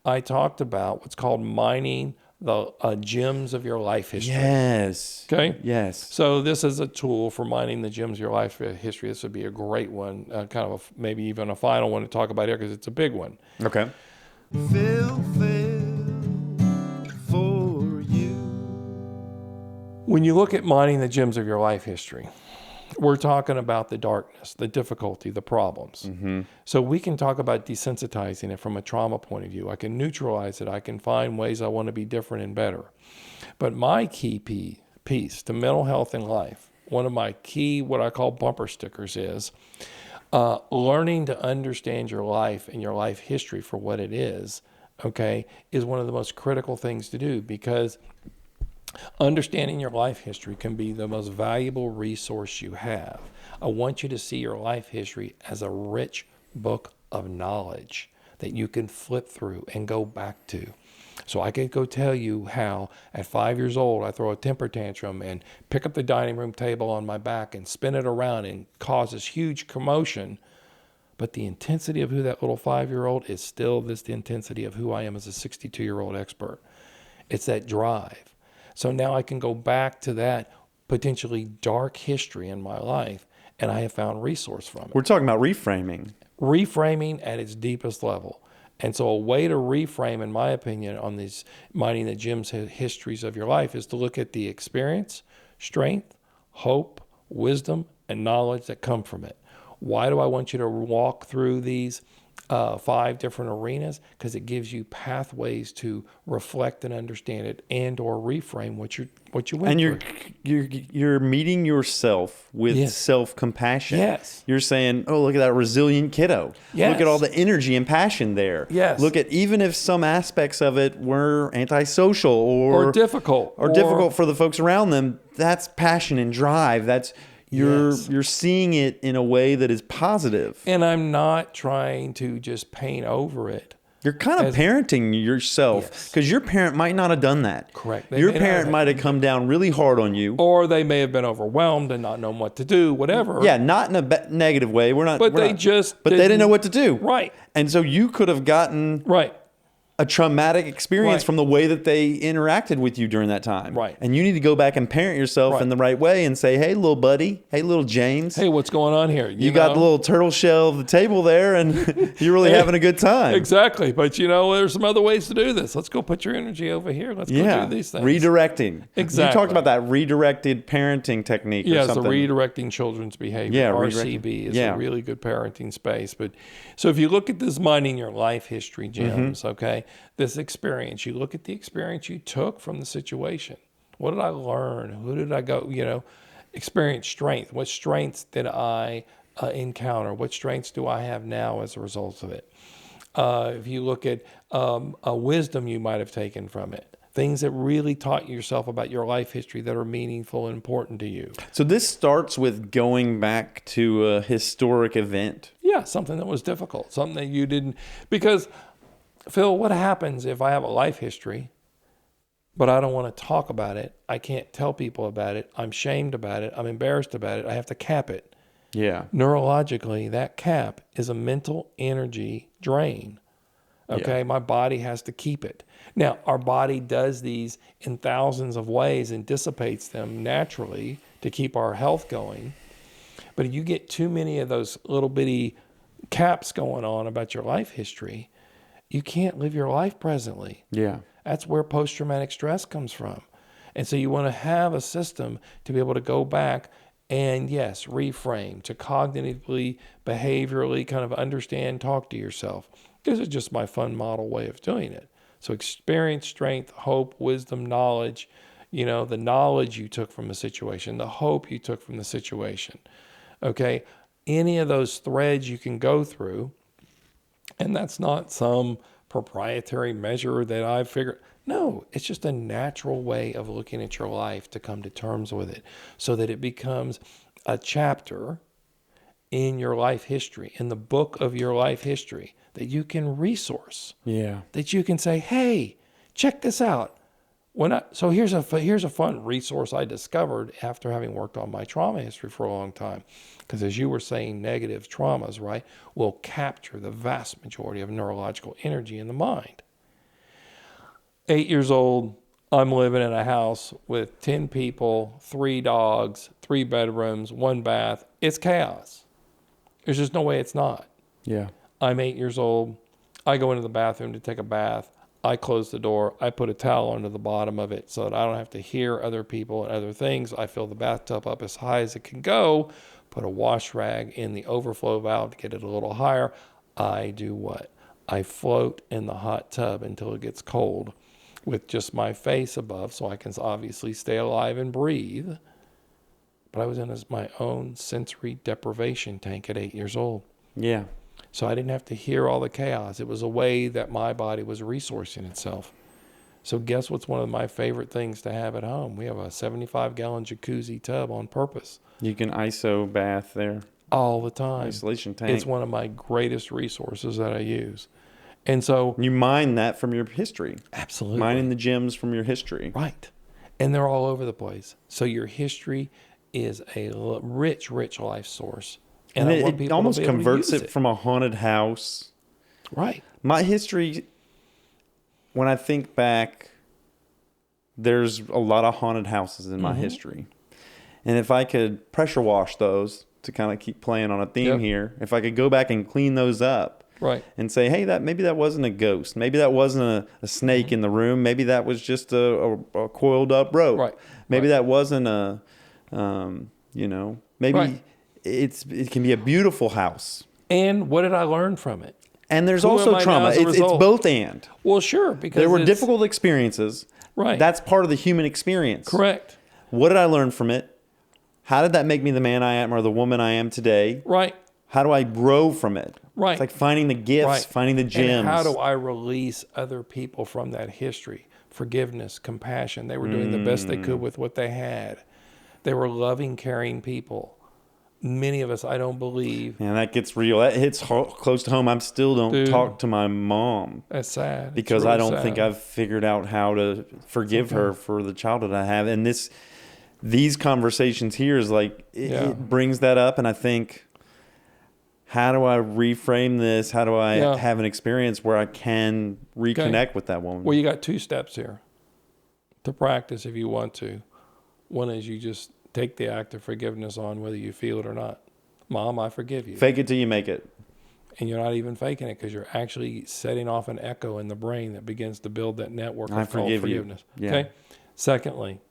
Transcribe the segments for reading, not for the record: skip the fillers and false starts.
I talked about what's called mining the gems of your life history. Yes. Okay. Yes. So this is a tool for mining the gems of your life history. This would be a great one, kind of maybe even a final one to talk about here because it's a big one. Okay. Phil for you. When you look at mining the gems of your life history, we're talking about the darkness, the difficulty, the problems. Mm-hmm. So we can talk about desensitizing it from a trauma point of view. I can neutralize it. I can find ways I want to be different and better. But my key piece to mental health in life, one of my key, what I call bumper stickers, is learning to understand your life and your life history for what it is, okay, is one of the most critical things to do, because understanding your life history can be the most valuable resource you have. I want you to see your life history as a rich book of knowledge that you can flip through and go back to. So I could go tell you how at 5 years old I throw a temper tantrum and pick up the dining room table on my back and spin it around and cause this huge commotion. But the intensity of who that little 5-year-old is still the intensity of who I am as a 62-year-old expert. It's that drive. So now I can go back to that potentially dark history in my life, and I have found resource from it. We're talking about reframing. Reframing at its deepest level. And so a way to reframe, in my opinion, on these mining the gems histories of your life is to look at the experience, strength, hope, wisdom, and knowledge that come from it. Why do I want you to walk through these 5 different arenas? Because it gives you pathways to reflect and understand it, and or reframe what you went And you're meeting yourself with Yes. self-compassion. Yes. You're saying, oh, look at that resilient kiddo. Yes. Look at all the energy and passion there. Yes. Look at, even if some aspects of it were antisocial or difficult. or difficult for the folks around them, that's passion and drive. That's you're seeing it in a way that is positive. And I'm not trying to just paint over it. You're kind of parenting yourself, because your parent might not have done that. Correct. Your parent might have come down really hard on you. Or they may have been overwhelmed and not known what to do, whatever. Yeah, not in a negative way. But they didn't know what to do. Right. And so you could have gotten a traumatic experience from the way that they interacted with you during that time. Right. And you need to go back and parent yourself in the right way and say, hey, little buddy, hey, little James. Hey, what's going on here? You got the little turtle shell of the table there, and you're really having a good time. Exactly. But, there's some other ways to do this. Let's go put your energy over here. Let's go do these things. Redirecting. Exactly. You talked about that redirected parenting technique or something. It's a redirecting children's behavior. RCB is a really good parenting space. But so if you look at this mining your life history gems, okay, this experience, you look at the experience you took from the situation. What did I learn? Who did I go, experience strength? What strengths did I encounter? What strengths do I have now as a result of it? If you look at a wisdom you might have taken from it, things that really taught yourself about your life history that are meaningful and important to you. So this starts with going back to a historic event. Yeah, something that was difficult, something that you didn't, because Phil, what happens if I have a life history, but I don't want to talk about it? I can't tell people about it. I'm shamed about it. I'm embarrassed about it. I have to cap it. Yeah. Neurologically, that cap is a mental energy drain. Okay, Yeah. my body has to keep it. Now, our body does these in thousands of ways and dissipates them naturally to keep our health going. But if you get too many of those little bitty caps going on about your life history, you can't live your life presently. Yeah. That's where post-traumatic stress comes from. And so you want to have a system to be able to go back and, yes, reframe, to cognitively, behaviorally kind of understand, talk to yourself. This is just my fun model way of doing it. So experience, strength, hope, wisdom, knowledge, the knowledge you took from the situation, the hope you took from the situation. Okay? Any of those threads you can go through. And that's not some proprietary measure that I've figured. No, it's just a natural way of looking at your life to come to terms with it so that it becomes a chapter in your life history, in the book of your life history that you can resource. Yeah. That you can say, hey, check this out. So here's a fun resource I discovered after having worked on my trauma history for a long time. Because as you were saying, negative traumas, right, will capture the vast majority of neurological energy in the mind. 8 years old, I'm living in a house with 10 people, 3 dogs, 3 bedrooms, 1 bath. It's chaos. There's just no way it's not. Yeah. I'm 8 years old. I go into the bathroom to take a bath. I close the door. I put a towel under the bottom of it so that I don't have to hear other people and other things. I fill the bathtub up as high as it can go, put a wash rag in the overflow valve to get it a little higher. I do what? I float in the hot tub until it gets cold with just my face above so I can obviously stay alive and breathe. But I was in my own sensory deprivation tank at 8 years old. Yeah. So I didn't have to hear all the chaos. It was a way that my body was resourcing itself. So guess what's one of my favorite things to have at home? We have a 75-gallon jacuzzi tub on purpose. You can ISO bath there. All the time. Isolation tank. It's one of my greatest resources that I use. And so You mine that from your history. absolutely. Mining the gems from your history. Right. And they're all over the place. So your history is a rich, rich life source. And I want it people to almost be able to converts use it from a haunted house. Right. My history, when I think back, there's a lot of haunted houses in my history. And if I could pressure wash those to kind of keep playing on a theme Yep. here, if I could go back and clean those up Right. and say, hey, maybe that wasn't a ghost. Maybe that wasn't a snake in the room. Maybe that was just a coiled up rope. Right. Maybe Right. that wasn't maybe Right. it can be a beautiful house. And what did I learn from it? And there's Who am also I now trauma. as a It's result? both and. Well, sure, because There were it's- difficult experiences. Right. That's part of the human experience. Correct. What did I learn from it? How did that make me the man I am or the woman I am today? Right. How do I grow from it? Right. It's like finding the gifts, Right. finding the gems. And how do I release other people from that history? Forgiveness, compassion. They were doing the best they could with what they had. They were loving, caring people. Many of us, I don't believe. And that gets real. That hits close to home. I still don't Dude. talk to my mom That's sad. It's because really I don't sad. think I've figured out how to forgive her for the childhood I have. And these conversations here is like, it brings that up. And I think, how do I reframe this? How do I have an experience where I can reconnect with that woman? Well, you got 2 steps here to practice if you want to. One is you just take the act of forgiveness on whether you feel it or not. Mom, I forgive you. Fake it till you make it. And you're not even faking it because you're actually setting off an echo in the brain that begins to build that network I of called forgive you. forgiveness. Yeah. Okay. Secondly,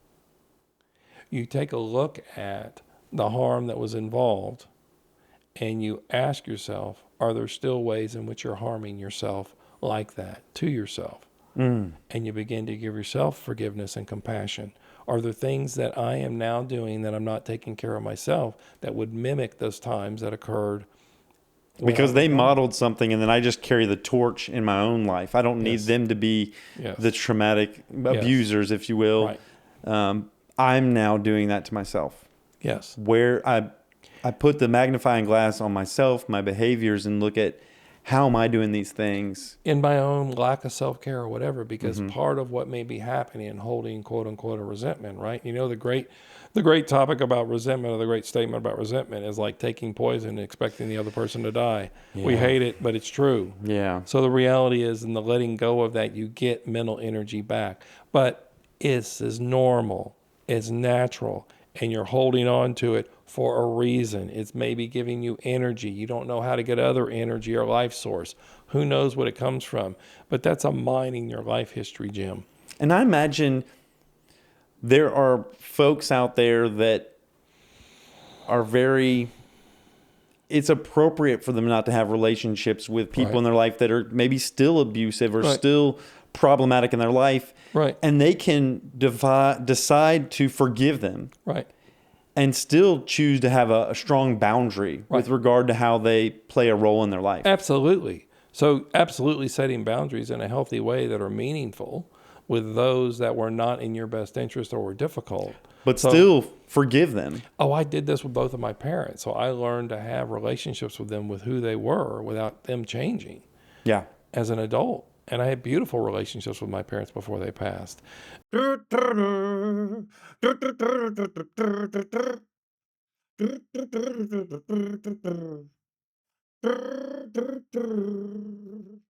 you take a look at the harm that was involved and you ask yourself, are there still ways in which you're harming yourself like that to yourself? And you begin to give yourself forgiveness and compassion. Are there things that I am now doing that I'm not taking care of myself that would mimic those times that occurred? Because they modeled something and then I just carry the torch in my own life. I don't need them to be the traumatic abusers, if you will. Right. I'm now doing that to myself. Yes. Where I put the magnifying glass on myself, my behaviors, and look at how am I doing these things? In my own lack of self-care or whatever, because part of what may be happening and holding quote unquote a resentment, right? You know, the great topic about resentment or the great statement about resentment is like taking poison and expecting the other person to die. Yeah. We hate it, but it's true. Yeah. So the reality is in the letting go of that, you get mental energy back, but it's as normal, it's natural, and you're holding on to it for a reason. It's maybe giving you energy. You don't know how to get other energy or life source. Who knows what it comes from? But that's a mining your life history, Jim. And I imagine there are folks out there that are it's appropriate for them not to have relationships with people in their life that are maybe still abusive or still problematic in their life. Right. And they can decide to forgive them. Right. And still choose to have a strong boundary with regard to how they play a role in their life. Absolutely. So absolutely setting boundaries in a healthy way that are meaningful with those that were not in your best interest or were difficult. But still forgive them. Oh, I did this with both of my parents. So I learned to have relationships with them with who they were without them changing. Yeah. As an adult. And I had beautiful relationships with my parents before they passed.